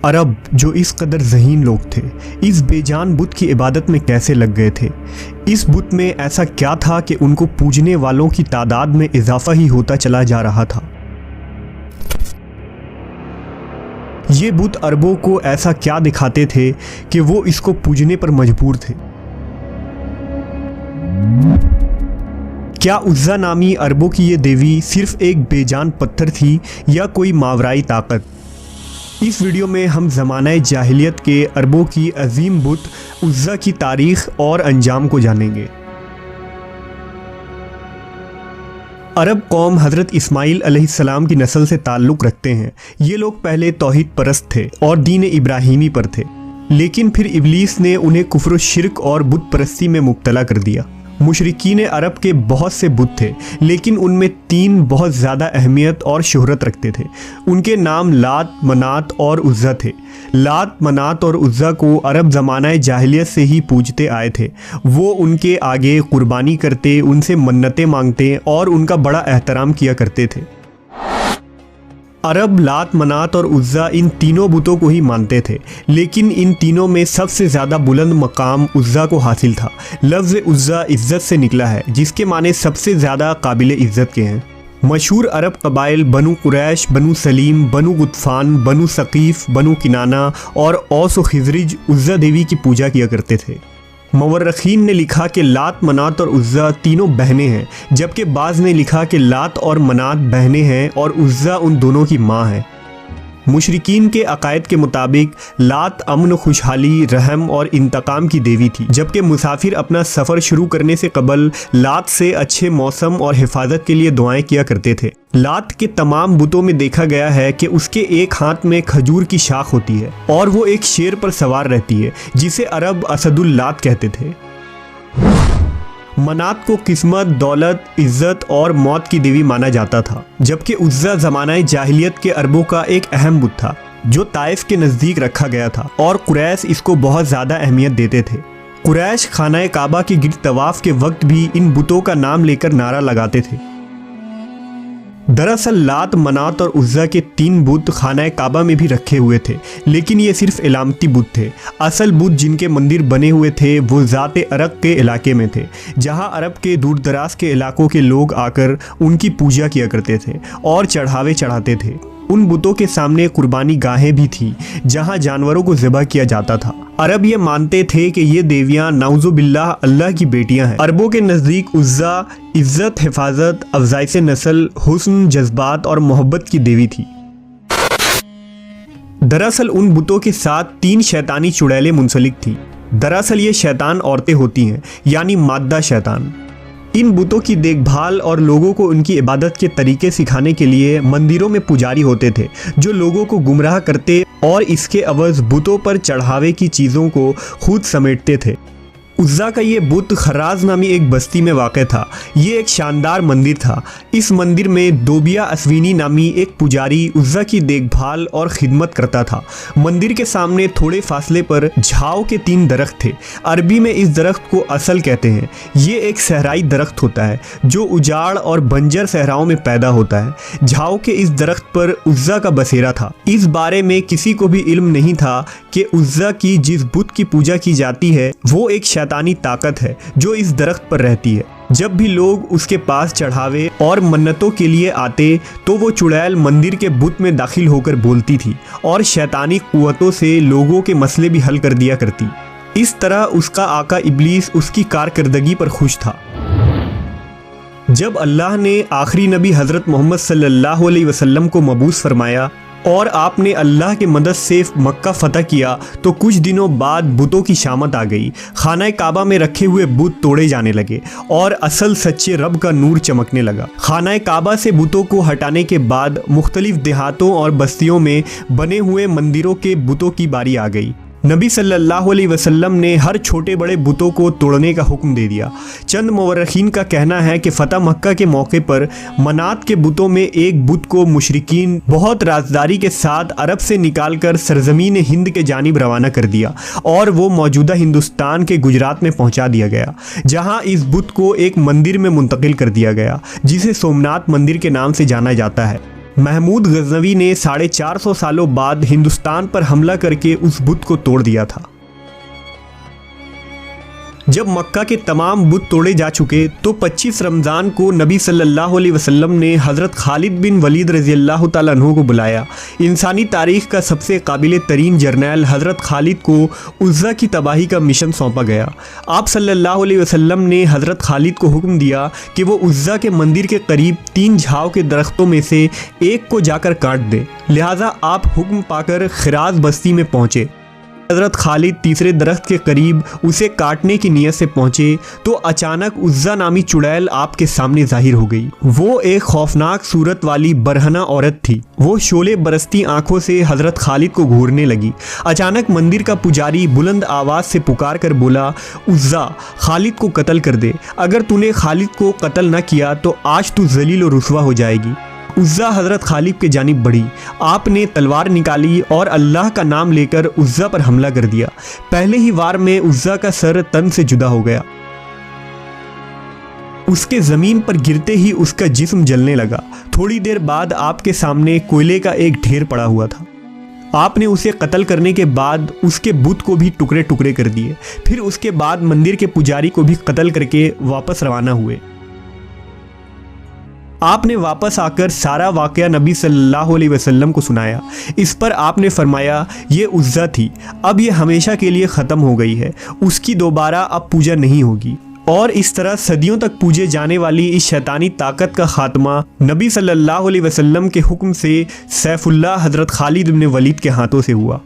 अरब जो इस कदर ज़हीन लोग थे, इस बेजान बुत की इबादत में कैसे लग गए थे? इस बुत में ऐसा क्या था कि उनको पूजने वालों की तादाद में इजाफा ही होता चला जा रहा था? ये बुत अरबों को ऐसा क्या दिखाते थे कि वो इसको पूजने पर मजबूर थे? क्या उज़्ज़ा नामी अरबों की ये देवी सिर्फ एक बेजान पत्थर थी या कोई मावराई ताकत? इस वीडियो में हम ज़माना जाहिलियत के अरबों की अजीम बुत उज़्ज़ा की तारीख़ और अंजाम को जानेंगे। अरब कौम हज़रत इस्माइल अलैहिस्सलाम की नस्ल से ताल्लुक़ रखते हैं। ये लोग पहले तौहीद परस्त थे और दीन इब्राहीमी पर थे, लेकिन फिर इब्लीस ने उन्हें कुफ्र शिर्क और बुत परस्ती में मुब्तला कर दिया। मुशरिकीन अरब के बहुत से बुत थे, लेकिन उनमें 3 बहुत ज़्यादा अहमियत और शोहरत रखते थे। उनके नाम लात, मनात और उज़्ज़ा थे। लात, मनात और उज़्ज़ा को अरब ज़माना जाहिलियत से ही पूजते आए थे। वो उनके आगे कुर्बानी करते, उनसे मन्नतें मांगते और उनका बड़ा एहतराम किया करते थे। अरब लात, मनात और उज़्ज़ा इन तीनों बुतों को ही मानते थे, लेकिन इन तीनों में सबसे ज़्यादा बुलंद मकाम उज़्ज़ा को हासिल था। लफ्ज़ उज़्ज़ा इज़्ज़त से निकला है, जिसके माने सबसे ज़्यादा काबिल इज़्ज़त के हैं। मशहूर अरब कबाइल बनु कुरैश, बनु सलीम, बनु गुतफ़ान, बनु सक़ीफ़, बनु किनाना और औस व खिज़रज उज़्ज़ा देवी की पूजा किया करते थे। मवर्रखीन ने लिखा कि लात, मनात और उज़्ज़ा तीनों बहनें हैं, जबकि बाज़ ने लिखा कि लात और मनात बहनें हैं और उज़्ज़ा उन दोनों की माँ है। मुशरिकीन के अकायद के मुताबिक लात अमन, खुशहाली, रहम और इंतकाम की देवी थी, जबकि मुसाफिर अपना सफ़र शुरू करने से कबल लात से अच्छे मौसम और हिफाजत के लिए दुआएं किया करते थे। लात के तमाम बुतों में देखा गया है कि उसके एक हाथ में खजूर की शाख होती है और वो एक शेर पर सवार रहती है, जिसे अरब असदुल लात कहते थे। मनात को किस्मत, दौलत, इज़्ज़त और मौत की देवी माना जाता था, जबकि उज़्ज़ा ज़माना जाहिलियत के अरबों का एक अहम बुत था जो ताइफ के नज़दीक रखा गया था और कुरैश इसको बहुत ज़्यादा अहमियत देते थे। कुरैश खाना काबा के गिर्द तवाफ़ के वक्त भी इन बुतों का नाम लेकर नारा लगाते थे। दरअसल लात, मनात और उज़्ज़ा के 3 बुत खाना काबा में भी रखे हुए थे, लेकिन ये सिर्फ इलामती बुत थे। असल बुत जिनके मंदिर बने हुए थे वो ज़ाते अरक के इलाके में थे, जहाँ अरब के दूर दराज के इलाकों के लोग आकर उनकी पूजा किया करते थे और चढ़ावे चढ़ाते थे। उन बुतों के सामने कुर्बानी गाहें भी थी, जहाँ जानवरों को ज़िबा किया जाता था। अरब ये मानते थे कि ये देवियाँ नाउज़ुबिल्लाह अल्लाह की बेटियाँ हैं। अरबों के नज़दीक उज़्ज़ा इज़्ज़त, हिफाजत, अफ़ज़ाइश नस्ल, हुस्न, जज्बात और मोहब्बत की देवी थी। दरअसल उन बुतों के साथ 3 शैतानी चुड़ैलें मुंसलिक थीं। दरअसल ये शैतान औरतें होती हैं, यानी मादा शैतान। इन बुतों की देखभाल और लोगों को उनकी इबादत के तरीके सिखाने के लिए मंदिरों में पुजारी होते थे, जो लोगों को गुमराह करते और इसके अवज़ बुतों पर चढ़ावे की चीज़ों को खुद समेटते थे। उज़्ज़ा का ये बुत खराज नामी एक बस्ती में वाक़ था। ये एक शानदार मंदिर था। इस मंदिर में दोबिया अस्वीनी नामी एक पुजारी उज़्ज़ा की देखभाल और खिदमत करता था। मंदिर के सामने थोड़े फासले पर झाव के 3 दरख्त थे। अरबी में इस दरख्त को असल कहते हैं। ये एक सहराई दरख्त होता है जो उजाड़ और बंजर सहराओं में पैदा होता है। झाव के इस दरख्त पर उज़्ज़ा का बसेरा था। इस बारे में किसी को भी इल्म नहीं था कि उज़्ज़ा की जिस बुत की पूजा की जाती है वो एक शैतानी ताकत है जो इस दरख्त पर रहती है। जब भी लोग उसके पास चढ़ावे और मन्नतों के लिए आते तो वो चुड़ैल मंदिर के बुत में दाखिल होकर बोलती थी और शैतानी कुव्वतों से लोगों के मसले भी हल कर दिया करती। इस तरह उसका आका इब्लीस उसकी कारकर्दगी पर खुश था। जब अल्लाह ने आखिरी नबी हज़रत मोहम्मद सल्लल्लाहु अलैहि वसल्लम को मबूस फरमाया और आपने अल्लाह के मदद से मक्का फ़तह किया, तो कुछ दिनों बाद बुतों की शामत आ गई। खाना काबा में रखे हुए बुत तोड़े जाने लगे और असल सच्चे रब का नूर चमकने लगा। खाना काबा से बुतों को हटाने के बाद मुख्तलिफ देहातों और बस्तियों में बने हुए मंदिरों के बुतों की बारी आ गई। नबी सल्लल्लाहु अलैहि वसल्लम ने हर छोटे बड़े बुतों को तोड़ने का हुक्म दे दिया। चंद मुवर्रिखीन का कहना है कि फ़तह मक्का के मौके पर मनात के बुतों में एक बुत को मुशरिकीन बहुत राजदारी के साथ अरब से निकालकर सरजमीन हिंद के जानिब रवाना कर दिया और वो मौजूदा हिंदुस्तान के गुजरात में पहुंचा दिया गया, जहां इस बुत को एक मंदिर में मुंतकिल कर दिया गया जिसे सोमनाथ मंदिर के नाम से जाना जाता है। महमूद गजनवी ने 450 सालों बाद हिंदुस्तान पर हमला करके उस बुत को तोड़ दिया था। जब मक्का के तमाम बुत तोड़े जा चुके तो 25 रमज़ान को नबी सल्लल्लाहु अलैहि वसल्लम ने हज़रत खालिद बिन वलीद रज़ियल्लाहु ताला अन्हु को बुलाया। इंसानी तारीख़ का सबसे काबिल तरीन जर्नैल हज़रत खालिद को उज़्ज़ा की तबाही का मिशन सौंपा गया। आप सल्लल्लाहु अलैहि वसल्लम ने हज़रत खालिद को हुक्म दिया कि वो उज़्ज़ा के मंदिर के करीब 3 झाव के दरख्तों में से एक को जाकर काट दे। लिहाजा आप हुक्म पाकर खिराज बस्ती में पहुँचे। हज़रत खालिद तीसरे दरख्त के करीब उसे काटने की नीयत से पहुंचे तो अचानक उज़्ज़ा नामी चुड़ैल आपके सामने जाहिर हो गई। वो एक खौफनाक सूरत वाली बरहना औरत थी। वो शोले बरसती आंखों से हज़रत खालिद को घूरने लगी। अचानक मंदिर का पुजारी बुलंद आवाज़ से पुकार कर बोला, उज़्ज़ा, खालिद को कत्ल कर दे। अगर तूने खालिद को कत्ल न किया तो आज तू जलील और रुसवा हो जाएगी। उज़्ज़ा हज़रत खालिद के जानिब बढ़ी। आपने तलवार निकाली और अल्लाह का नाम लेकर उज़्ज़ा पर हमला कर दिया। पहले ही वार में उज़्ज़ा का सर तन से जुदा हो गया। उसके ज़मीन पर गिरते ही उसका जिस्म जलने लगा। थोड़ी देर बाद आपके सामने कोयले का एक ढेर पड़ा हुआ था। आपने उसे कत्ल करने के बाद उसके बुत को भी टुकड़े टुकड़े कर दिए। फिर उसके बाद मंदिर के पुजारी को भी कत्ल करके वापस रवाना हुए। आपने वापस आकर सारा वाक़या नबी सल्लल्लाहु अलैहि वसल्लम को सुनाया। इस पर आपने फरमाया, ये उज़्ज़ा थी, अब ये हमेशा के लिए ख़त्म हो गई है, उसकी दोबारा अब पूजा नहीं होगी। और इस तरह सदियों तक पूजे जाने वाली इस शैतानी ताकत का खात्मा नबी सल्लल्लाहु अलैहि वसल्लम के हुक्म से सैफुल्लाह हज़रत खालिद बिन वलीद के हाथों से हुआ।